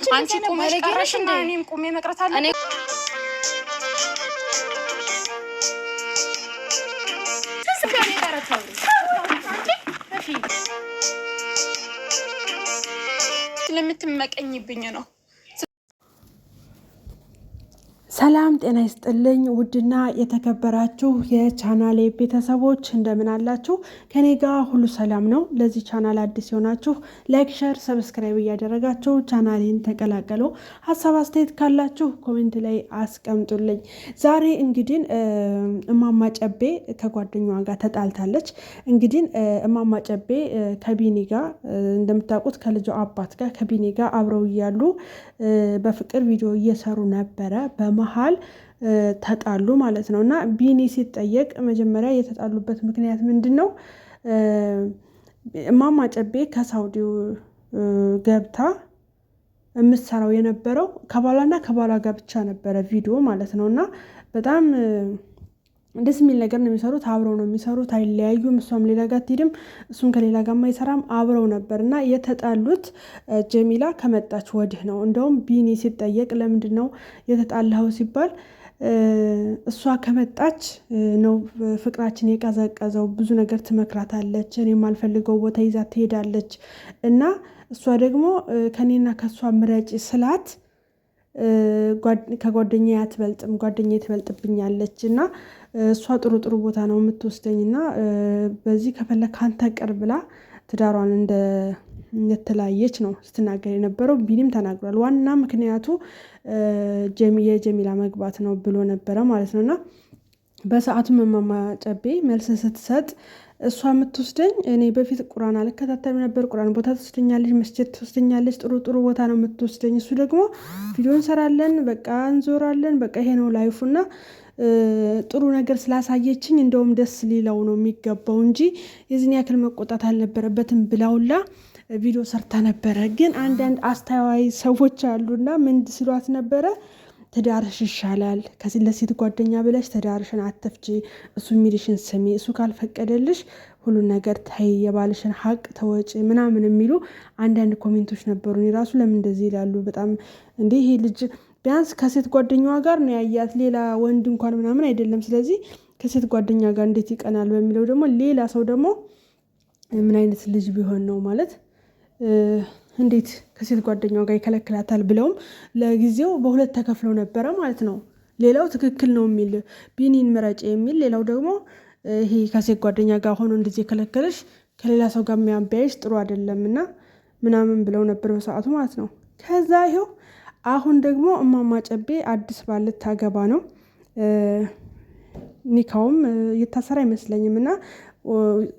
አንቺ ቆመሽ ቀረሽ እና እኔም ቆሜ መቅረት አለ። ስለምትመቀኝብኝ ነው። ሰላም ጤና ይስጥልኝ ውድና የተከበራችሁ የቻናሌ ቤተሰቦች እንደምን አላችሁ? ከኔ ጋር ሁሉ ሰላም ነው። ለዚህ ቻናል አዲስ የሆናችሁ ላይክ፣ ሼር፣ ሰብስክራይብ እያደረጋችሁ ቻናሌን ተቀላቀሉ። ሀሳብ አስተያየት ካላችሁ ኮሜንት ላይ አስቀምጡልኝ። ዛሬ እንግዲህ እማማ ጨቤ ከጓደኛዋ ጋር ተጣልታለች። እንግዲህ እማማ ጨቤ ከቢኒ ጋር እንደምታውቁት ከልጇ አባት ጋር ከቢኒ ጋር አብረው እያሉ በፍቅር ቪዲዮ እየሰሩ ነበረ። በመሃል ተጣሉ ማለት ነው። እና ቢኒ ሲጠየቅ መጀመሪያ የተጣሉበት ምክንያት ምንድን ነው? እማማ ጨቤ ከሳውዲው ገብታ የምትሰራው የነበረው ከባሏና ከባሏ ጋር ብቻ ነበረ ቪዲዮ ማለት ነው። እና በጣም ደስ የሚል ነገር ነው የሚሰሩት። አብረው ነው የሚሰሩት፣ አይለያዩም። እሷም ሌላ ጋር አትሄድም፣ እሱም ከሌላ ጋር አይሰራም። አብረው ነበር እና የተጣሉት ጀሚላ ከመጣች ወዲህ ነው። እንደውም ቢኒ ሲጠየቅ ለምንድን ነው የተጣላው ሲባል እሷ ከመጣች ነው ፍቅራችን የቀዘቀዘው፣ ብዙ ነገር ትመክራታለች፣ እኔ የማልፈልገው ቦታ ይዛ ትሄዳለች እና እሷ ደግሞ ከኔና ከእሷ ምረጭ ስላት ከጓደኛዬ አትበልጥም፣ ጓደኛዬ ትበልጥብኛለች እና እሷ ጥሩ ጥሩ ቦታ ነው የምትወስደኝ እና በዚህ ከፈለክ አንተ ቅር ብላ ትዳሯን እንደተለያየች ነው ስትናገር የነበረው። ቢኒም ተናግሯል። ዋና ምክንያቱ የጀሚላ መግባት ነው ብሎ ነበረ ማለት ነው። እና በሰዓቱም እማማ ጨቤ መልስ ስትሰጥ እሷ የምትወስደኝ እኔ በፊት ቁርአን አልከታተልም ነበር፣ ቁርአን ቦታ ትወስደኛለች፣ መስጂድ ትወስደኛለች፣ ጥሩ ጥሩ ቦታ ነው የምትወስደኝ። እሱ ደግሞ ቪዲዮ እንሰራለን፣ በቃ እንዞራለን፣ በቃ ይሄ ነው ላይፉና ጥሩ ነገር ስላሳየችኝ እንደውም ደስ ሊለው ነው የሚገባው እንጂ የዚህን ያክል መቆጣት አልነበረበትም ብላውላ ቪዲዮ ሰርታ ነበረ። ግን አንዳንድ አስተዋይ ሰዎች አሉና ምን ሲሏት ነበረ? ትዳርሽ ይሻላል፣ ከዚህ ለሴት ጓደኛ ብለሽ ትዳርሽን አትፍጪ፣ እሱ የሚልሽን ስሚ፣ እሱ ካልፈቀደልሽ ሁሉን ነገር ታይ፣ የባልሽን ሀቅ ተወጪ ምናምን የሚሉ አንዳንድ ኮሜንቶች ነበሩ። እኔ ራሱ ለምን እንደዚህ ይላሉ? በጣም እንዴ ይሄ ልጅ ቢያንስ ከሴት ጓደኛዋ ጋር ነው ያያት፣ ሌላ ወንድ እንኳን ምናምን አይደለም። ስለዚህ ከሴት ጓደኛ ጋር እንዴት ይቀናል በሚለው ደግሞ ሌላ ሰው ደግሞ ምን አይነት ልጅ ቢሆን ነው ማለት እንዴት ከሴት ጓደኛዋ ጋር ይከለክላታል ብለውም ለጊዜው በሁለት ተከፍለው ነበረ ማለት ነው። ሌላው ትክክል ነው የሚል ቢኒን ምረጭ የሚል፣ ሌላው ደግሞ ይሄ ከሴት ጓደኛ ጋር ሆኖ እንደዚህ የከለከለሽ ከሌላ ሰው ጋር የሚያበያይሽ ጥሩ አይደለም እና ምናምን ብለው ነበር በሰዓቱ ማለት ነው። ከዛ ይኸው አሁን ደግሞ እማማ ጨቤ አዲስ ባል ልታገባ ነው። ኒካውም እየታሰረ አይመስለኝም እና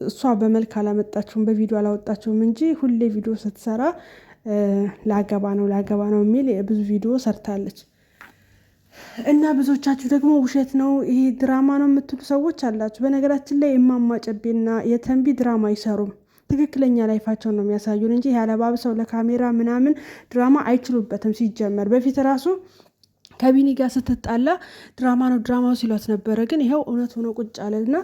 እሷ በመልክ አላመጣችውም፣ በቪዲዮ አላወጣችውም እንጂ ሁሌ ቪዲዮ ስትሰራ ላገባ ነው የሚል ብዙ ቪዲዮ ሰርታለች። እና ብዙዎቻችሁ ደግሞ ውሸት ነው ይሄ ድራማ ነው የምትሉ ሰዎች አላችሁ። በነገራችን ላይ እማማ ጨቤና የተንቢ ድራማ አይሰሩም፣ ትክክለኛ ላይፋቸውን ነው የሚያሳዩን እንጂ ያለባብሰው ለካሜራ ምናምን ድራማ አይችሉበትም። ሲጀመር በፊት ራሱ ከቢኒ ጋር ስትጣላ ድራማው ሲሏት ነበረ። ግን ይኸው እውነት ሆኖ ቁጭ አለና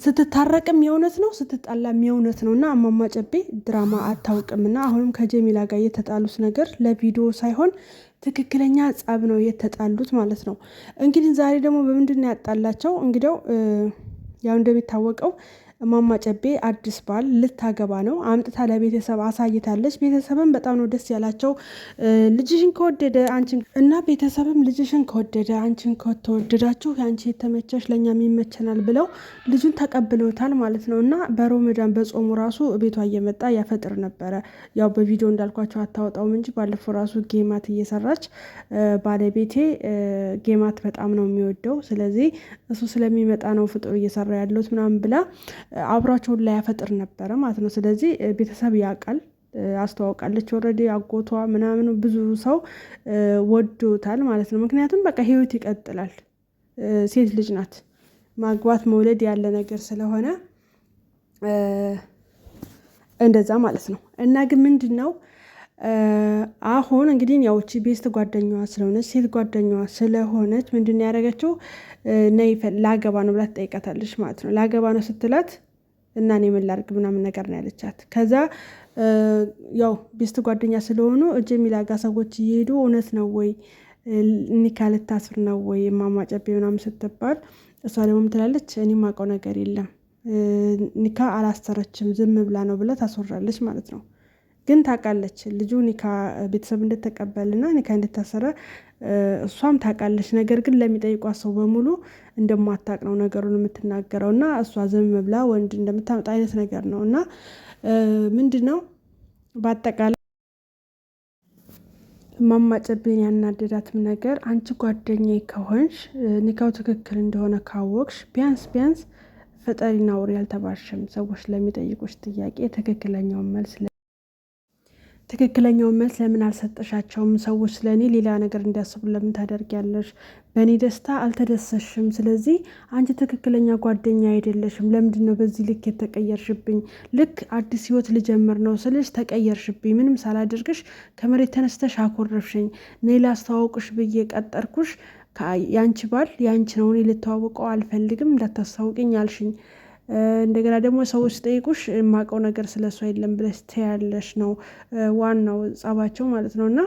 ስትታረቅም የእውነት ነው፣ ስትጣላም የእውነት ነው። እና እማማ ጨቤ ድራማ አታውቅምና አሁንም ከጀሚላ ጋር የተጣሉት ነገር ለቪዲዮ ሳይሆን ትክክለኛ ጸብ ነው የተጣሉት ማለት ነው። እንግዲህ ዛሬ ደግሞ በምንድን ነው ያጣላቸው? እንግዲያው ያው እንደሚታወቀው እማማ ጨቤ አዲስ ባል ልታገባ ነው። አምጥታ ለቤተሰብ አሳይታለች። ቤተሰብም በጣም ነው ደስ ያላቸው። ልጅሽን ከወደደ አንቺን እና ቤተሰብም ልጅሽን ከወደደ አንቺን ከተወደዳችሁ የአንቺ የተመቸሽ ለእኛም ይመቸናል ብለው ልጁን ተቀብለውታል ማለት ነው። እና በሮመዳን በጾሙ ራሱ ቤቷ እየመጣ ያፈጥር ነበረ። ያው በቪዲዮ እንዳልኳቸው አታወጣውም እንጂ ባለፈው ራሱ ጌማት እየሰራች ባለቤቴ ጌማት በጣም ነው የሚወደው፣ ስለዚህ እሱ ስለሚመጣ ነው ፍጡር እየሰራ ያለሁት ምናምን ብላ አብሯቸውን ላይ ያፈጥር ነበረ ማለት ነው። ስለዚህ ቤተሰብ ያውቃል፣ አስተዋውቃለች። ኦልሬዲ አጎቷ ምናምን ብዙ ሰው ወዶታል ማለት ነው። ምክንያቱም በቃ ህይወት ይቀጥላል። ሴት ልጅ ናት፣ ማግባት መውለድ ያለ ነገር ስለሆነ እንደዛ ማለት ነው። እና ግን ምንድን ነው አሁን እንግዲህ ያውቺ ቤስት ጓደኛዋ ስለሆነች ሴት ጓደኛዋ ስለሆነች ምንድን ያደረገችው ነይ ላገባ ነው ብላ ትጠይቃታለች ማለት ነው። ላገባ ነው ስትላት እና እኔ ምን ላድርግ ምናምን ነገር ነው ያለቻት። ከዛ ያው ቤስት ጓደኛ ስለሆኑ ጀሚላ ጋር ሰዎች እየሄዱ እውነት ነው ወይ ኒካ ልታስር ነው ወይ እማማ ጨቤ ምናምን ስትባል እሷ ደግሞ ትላለች እኔ የማውቀው ነገር የለም ኒካ አላሰረችም ዝም ብላ ነው ብላ ታስወራለች ማለት ነው። ግን ታውቃለች ልጁ ኒካ ቤተሰብ እንደተቀበልና ኒካ እንደታሰረ እሷም ታውቃለች። ነገር ግን ለሚጠይቋት ሰው በሙሉ እንደማታውቅ ነው ነገሩን የምትናገረው እና እሷ ዝም ብላ ወንድ እንደምታመጣ አይነት ነገር ነው። እና ምንድነው በአጠቃላይ እማማ ጨቤን ያናደዳትም ነገር አንቺ ጓደኛዬ ከሆንሽ ኒካው ትክክል እንደሆነ ካወቅሽ ቢያንስ ፈጠሪና ወሬ ያልተባልሽም ሰዎች ለሚጠይቁሽ ጥያቄ ትክክለኛውን መልስ ለምን አልሰጠሻቸውም? ሰዎች ስለእኔ ሌላ ነገር እንዲያስቡ ለምን ታደርጊያለሽ? በእኔ ደስታ አልተደሰሽም። ስለዚህ አንቺ ትክክለኛ ጓደኛ አይደለሽም። ለምንድን ነው በዚህ ልክ የተቀየርሽብኝ? ልክ አዲስ ህይወት ልጀምር ነው ስልሽ ተቀየርሽብኝ። ምንም ሳላደርግሽ ከመሬት ተነስተሽ አኮረፍሽኝ። እኔ ላስተዋውቅሽ ብዬ ቀጠርኩሽ። ያንቺ ባል ያንቺ ነው፣ እኔ ልተዋውቀው አልፈልግም፣ እንዳታስታውቅኝ አልሽኝ። እንደገና ደግሞ ሰዎች ጠይቁሽ የማውቀው ነገር ስለሱ የለም ብለሽ ትያለሽ ነው ዋናው ጸባቸው ማለት ነው። እና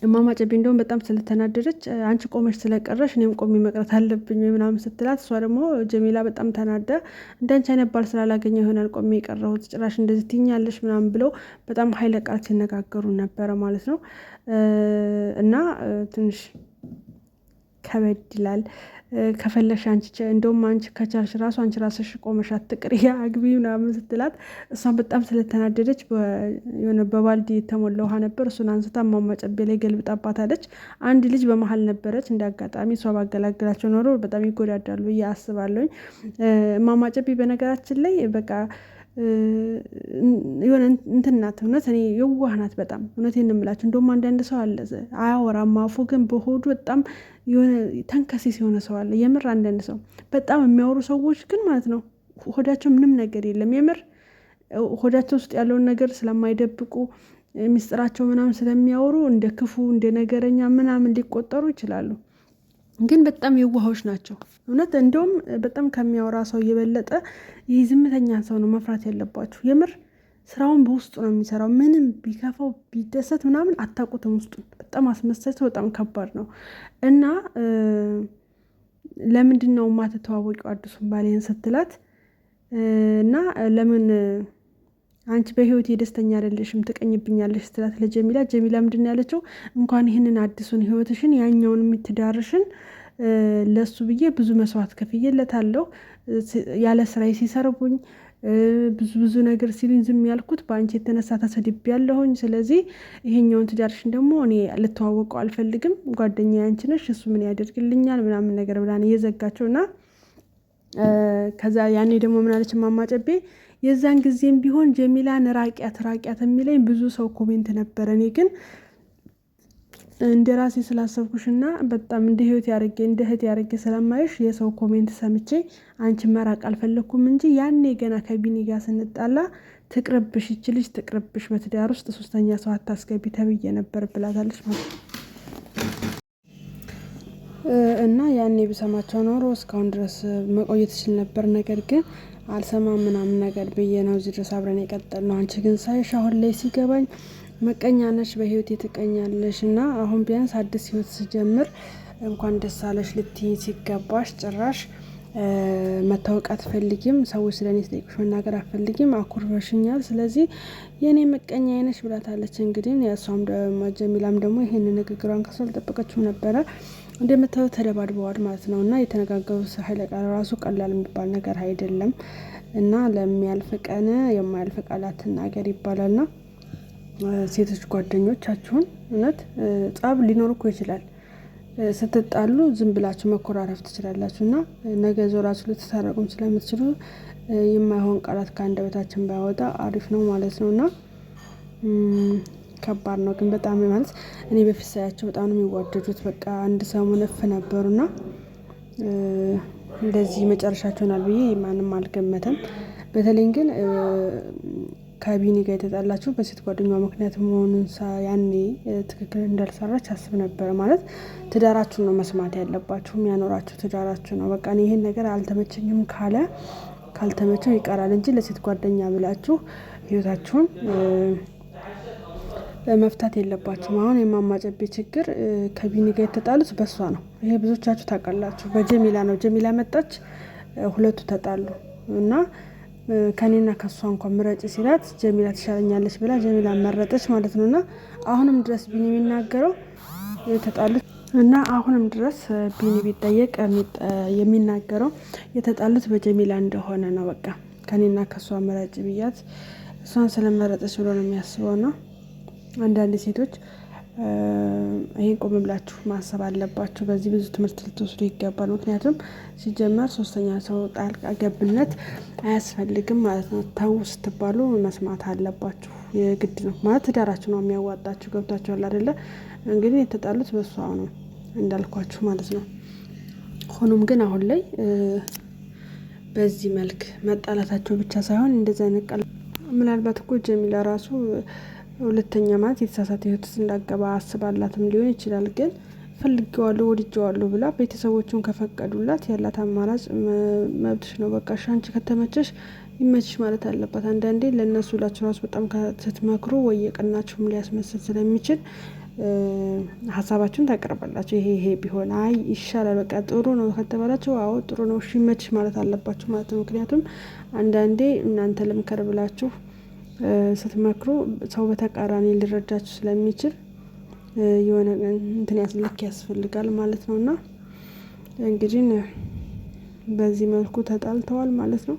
እማማ ጨቤ እንደውም በጣም ስለተናደደች አንቺ ቆመሽ ስለቀረሽ እኔም ቆሜ መቅረት አለብኝ ምናምን ስትላት፣ እሷ ደግሞ ጀሚላ በጣም ተናዳ እንዳንቺ አይነት ባል ስላላገኘ ይሆናል ቆሜ የቀረሁት፣ ጭራሽ እንደዚህ ትኛለሽ ምናምን ብለው በጣም ኃይለ ቃል ሲነጋገሩ ነበረ ማለት ነው። እና ትንሽ ከበድ ይላል። ከፈለሽ አንቺ እንደውም አንቺ ከቻልሽ ራሱ አንቺ ራስሽ ቆመሽ አትቅሪ አግቢ ምናምን ስትላት፣ እሷን በጣም ስለተናደደች የሆነ በባልዲ የተሞላ ውሃ ነበር፣ እሱን አንስታ እማማ ጨቤ ላይ ገልብጣባታለች። አንድ ልጅ በመሀል ነበረች። እንደ አጋጣሚ እሷ ባገላገላቸው ኖሮ በጣም ይጎዳዳሉ ብዬ አስባለሁኝ። እማማ ጨቤ በነገራችን ላይ በቃ የሆነ እንትን ናት። እውነት እኔ የዋህ ናት በጣም እውነቴን ነው የምላችሁ። እንደውም አንዳንድ ሰው አለ አያወራም አፉ ግን በሆዱ በጣም የሆነ ተንከሲስ የሆነ ሰው አለ። የምር አንዳንድ ሰው በጣም የሚያወሩ ሰዎች ግን ማለት ነው ሆዳቸው ምንም ነገር የለም። የምር ሆዳቸው ውስጥ ያለውን ነገር ስለማይደብቁ ሚስጥራቸው ምናምን ስለሚያወሩ እንደ ክፉ እንደ ነገረኛ ምናምን ሊቆጠሩ ይችላሉ። ግን በጣም የዋሆች ናቸው እውነት። እንደውም በጣም ከሚያወራ ሰው እየበለጠ ይህ ዝምተኛ ሰው ነው መፍራት ያለባችሁ። የምር ስራውን በውስጡ ነው የሚሰራው። ምንም ቢከፋው ቢደሰት ምናምን አታውቁትም ውስጡን። በጣም አስመሳች፣ በጣም ከባድ ነው። እና ለምንድን ነው የማትተዋወቂው አዲሱን ባሌን ስትላት እና ለምን አንቺ በህይወት ደስተኛ አይደለሽም ትቀኝብኛለሽ ስትላት ለጀሚላ፣ ጀሚላ ምንድን ነው ያለችው? እንኳን ይህንን አዲሱን ህይወትሽን ያኛውን የምትዳርሽን ለሱ ብዬ ብዙ መስዋዕት ከፍዬለታለሁ። ያለ ስራዬ ሲሰርቡኝ ብዙ ነገር ሲሉኝ ዝም ያልኩት በአንቺ የተነሳ ተሰድቤያለሁኝ። ስለዚህ ይሄኛውን ትዳርሽን ደግሞ እኔ ልተዋወቀው አልፈልግም። ጓደኛዬ አንቺ ነሽ፣ እሱ ምን ያደርግልኛል ምናምን ነገር ብላን እየዘጋቸው እና ከዛ ያኔ ደግሞ ምን አለች እማማ ጨቤ? የዛን ጊዜም ቢሆን ጀሚላን ራቂያት የሚለኝ ብዙ ሰው ኮሜንት ነበረ። እኔ ግን እንደ ራሴ ስላሰብኩሽና በጣም እንደ ህይወት ያርጌ እንደ እህት ያርጌ ስለማይሽ የሰው ኮሜንት ሰምቼ አንቺ መራቅ አልፈለኩም እንጂ ያኔ ገና ከቢኒ ጋር ስንጣላ ትቅርብሽ፣ ይች ልጅ ትቅርብሽ፣ በትዳር ውስጥ ሶስተኛ ሰው አታስገቢ ተብዬ ነበር ብላታለች ማለት ነው። እና ያኔ ብሰማቸው ኖሮ እስካሁን ድረስ መቆየት ይችል ነበር። ነገር ግን አልሰማም ምናምን ነገር ብዬ ነው እዚህ ድረስ አብረን የቀጠልነው። አንቺ ግን ሳይሽ አሁን ላይ ሲገባኝ መቀኛ ነሽ፣ በህይወት ትቀኛለሽ። እና አሁን ቢያንስ አዲስ ህይወት ስጀምር እንኳን ደስ አለሽ ልትይኝ ሲገባሽ ጭራሽ መታወቅ አትፈልጊም፣ ሰዎች ስለኔ ሲጠይቁሽ መናገር አትፈልጊም፣ አኩርበሽኛል። ስለዚህ የኔ መቀኛ ነሽ ብላታለች። እንግዲህ ያሷም ጀሚላም ደግሞ ይሄን ንግግሯን ከሷ አልጠበቀችው ነበረ። እንደምታዩት ተደባድበዋል ማለት ነው። እና የተነጋገሩት ኃይለ ቃል ራሱ ቀላል የሚባል ነገር አይደለም። እና ለሚያልፍ ቀን የማያልፍ ቃላት ትናገር ይባላልና ሴቶች ጓደኞቻችሁን እውነት ጸብ ሊኖር እኮ ይችላል። ስትጣሉ ዝም ብላችሁ መኮራረፍ ትችላላችሁ እና ነገ ዞራችሁ ልትታረቁም ስለምትችሉ የማይሆን ቃላት ከአንደበታችን ባይወጣ አሪፍ ነው ማለት ነው። እና ከባድ ነው ግን በጣም ማለት እኔ በፊት ሳያቸው በጣም ነው የሚዋደዱት። በቃ አንድ ሰሞን እፍ ነበሩና እንደዚህ መጨረሻቸውን ብዬ ማንም አልገመተም። በተለይ ግን ከቢኒ ጋር የተጣላችሁ በሴት ጓደኛዋ ምክንያት መሆኑን ያኔ ትክክል እንዳልሰራች አስብ ነበር። ማለት ትዳራችሁን ነው መስማት ያለባችሁ፣ የሚያኖራችሁ ትዳራችሁ ነው። በቃ እኔ ይሄን ነገር አልተመቸኝም ካለ ካልተመቸው ይቀራል እንጂ ለሴት ጓደኛ ብላችሁ ህይወታችሁን መፍታት የለባችሁም። አሁን የማማጨቤ ችግር ከቢኒ ጋር የተጣሉት በሷ ነው። ይሄ ብዙዎቻችሁ ታውቃላችሁ። በጀሚላ ነው። ጀሚላ መጣች፣ ሁለቱ ተጣሉ እና ከኔና ከሷ እንኳን ምረጭ ሲላት ጀሚላ ትሻለኛለች ብላ ጀሚላ መረጠች ማለት ነው። እና አሁንም ድረስ ቢኒ የሚናገረው የተጣሉት እና አሁንም ድረስ ቢኒ ቢጠየቅ የሚናገረው የተጣሉት በጀሚላ እንደሆነ ነው። በቃ ከኔና ከሷ ምረጭ ብያት እሷን ስለመረጠች ብሎ ነው የሚያስበው ነው። አንዳንድ ሴቶች ይሄን ቆም ብላችሁ ማሰብ አለባችሁ። በዚህ ብዙ ትምህርት ልትወስዱ ይገባል። ምክንያቱም ሲጀመር ሶስተኛ ሰው ጣልቃ ገብነት አያስፈልግም ማለት ነው። ተው ስትባሉ መስማት አለባችሁ። የግድ ነው ማለት ትዳራችሁ ነው የሚያዋጣችሁ። ገብታችኋል አይደለ? እንግዲህ የተጣሉት በሷ ነው እንዳልኳችሁ ማለት ነው። ሆኖም ግን አሁን ላይ በዚህ መልክ መጣላታቸው ብቻ ሳይሆን እንደዛ ነቀል ምናልባት እኮ ጀሚላ ራሱ ሁለተኛ ማለት የተሳሳተ ህይወት እንዳገባ አስባላትም ሊሆን ይችላል። ግን ፈልጌዋለሁ ወድጄዋለሁ ብላ ቤተሰቦቹን ከፈቀዱላት ያላት አማራጭ መብትሽ ነው። በቃ አንቺ ከተመቸሽ ይመችሽ ማለት አለባት። አንዳንዴ ለእነሱ ላችሁ ራሱ በጣም ስትመክሩ ወይ የቀናችሁም ሊያስመስል ስለሚችል ሀሳባችሁን ታቀርባላችሁ። ይሄ ቢሆን አይ ይሻላል በቃ ጥሩ ነው ከተባላችሁ አዎ ጥሩ ነው እሺ ይመችሽ ማለት አለባችሁ ማለት ነው። ምክንያቱም አንዳንዴ እናንተ ልምከር ብላችሁ ስትመክሩ ሰው በተቃራኒ ሊረዳችሁ ስለሚችል የሆነ እንትን ልክ ያስፈልጋል ማለት ነው። እና እንግዲህ በዚህ መልኩ ተጣልተዋል ማለት ነው።